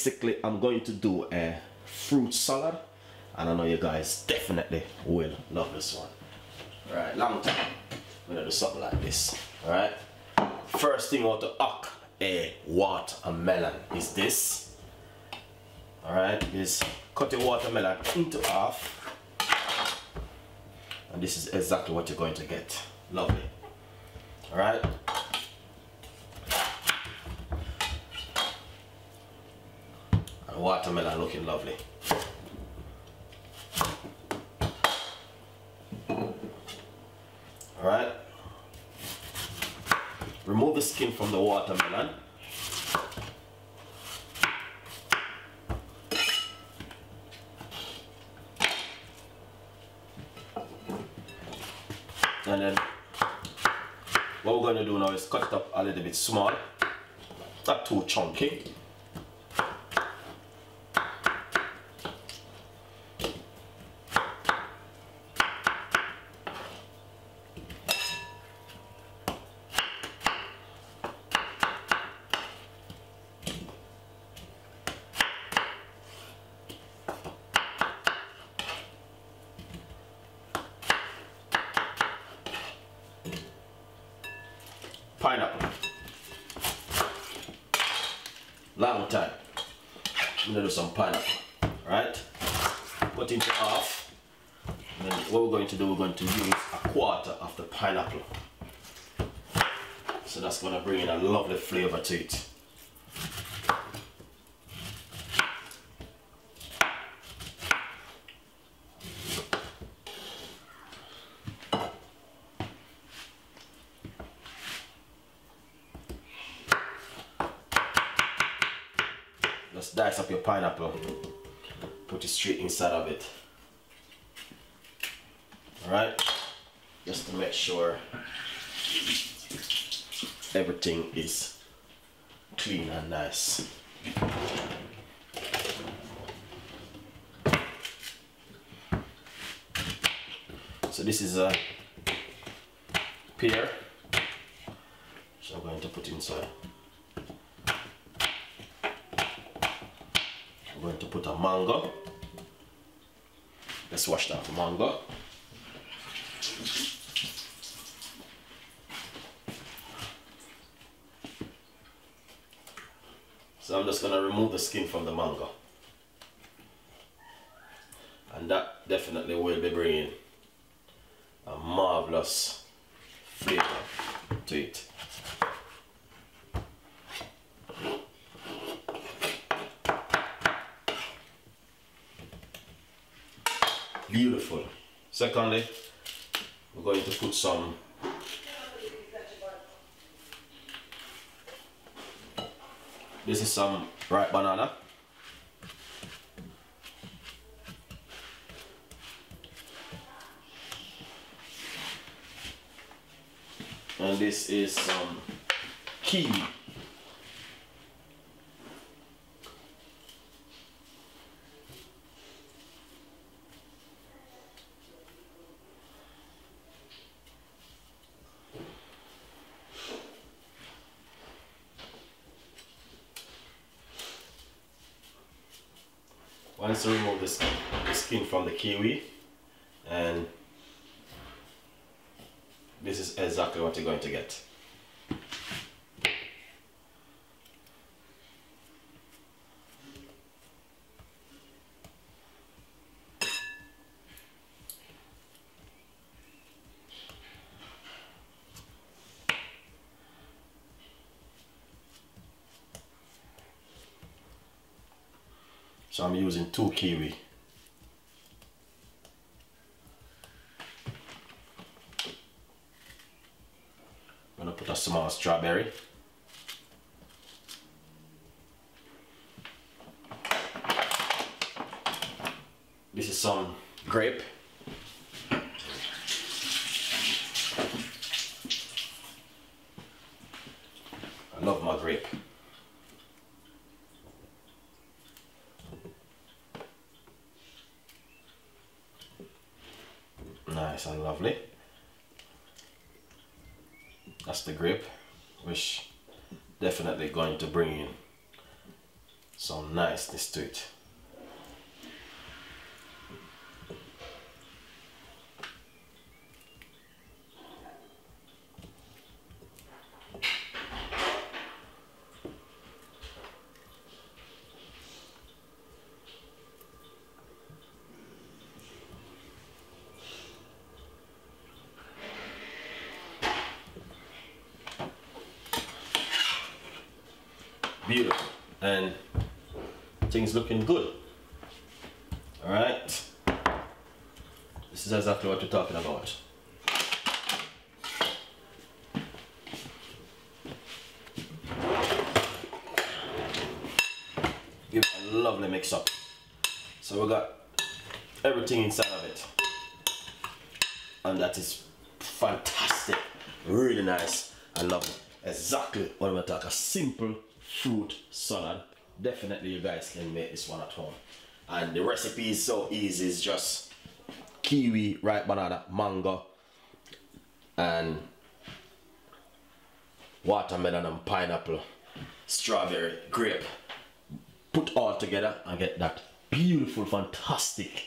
basically I'm going to do a fruit salad, and I know you guys definitely will love this one. Alright, long time I'm gonna do something like this. Alright, first thing I want to hack a watermelon is this. Alright, is cut your watermelon into half, and this is exactly what you're going to get. Lovely. Alright, and watermelon looking lovely. Alright, remove the skin from the watermelon. And then what we're going to do now is cut it up a little bit small, not too chunky. Pineapple. Long time. I'm gonna do some pineapple. Right? Cut into half. And then what we're going to do, we're going to use a quarter of the pineapple. So that's gonna bring in a lovely flavor to it. Just dice up your pineapple, put it straight inside of it. Alright, just to make sure everything is clean and nice. So this is a pear, so I'm going to put inside. I'm going to put a mango. Let's wash that mango. So I'm just going to remove the skin from the mango, and that definitely will be bringing a marvelous flavor to it. Beautiful. Secondly, we're going to put some this is some ripe banana. And this is some kiwi. Once you remove the skin from the kiwi, and this is exactly what you're going to get. So I'm using 2 kiwi. I'm going to put a small strawberry. This is some grape. I love my grape. Nice and lovely. That's the grape, which definitely going to bring in some niceness to it. Beautiful, and things looking good. All right, this is exactly what we're talking about. Give it a lovely mix up. So we got everything inside of it, and that is fantastic, really nice. I love it. Exactly what we're talking. A simple fruit salad. Definitely you guys can make this one at home, and the recipe is so easy. It's just kiwi, ripe banana, mango, and watermelon and pineapple, strawberry, grape. Put all together and get that beautiful, fantastic,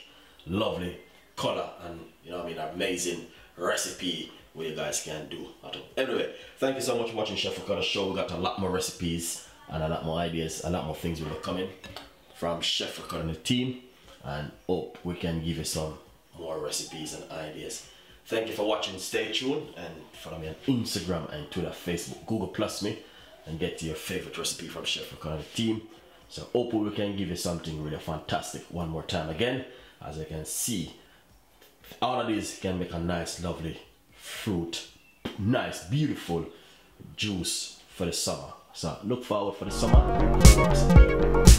lovely color, and you know what I mean, amazing recipe where you guys can do at home. Anyway, thank you so much for watching Chef Ricardo show. We got a lot more recipes and a lot more ideas, a lot more things will be coming from Chef Ricardo and the team, and hope we can give you some more recipes and ideas. Thank you for watching. Stay tuned and follow me on Instagram and Twitter, Facebook, Google Plus me, and get your favorite recipe from Chef Ricardo and the team. So hope we can give you something really fantastic one more time again. As you can see, all of these can make a nice, lovely fruit, nice, beautiful juice for the summer. So look forward for the summer.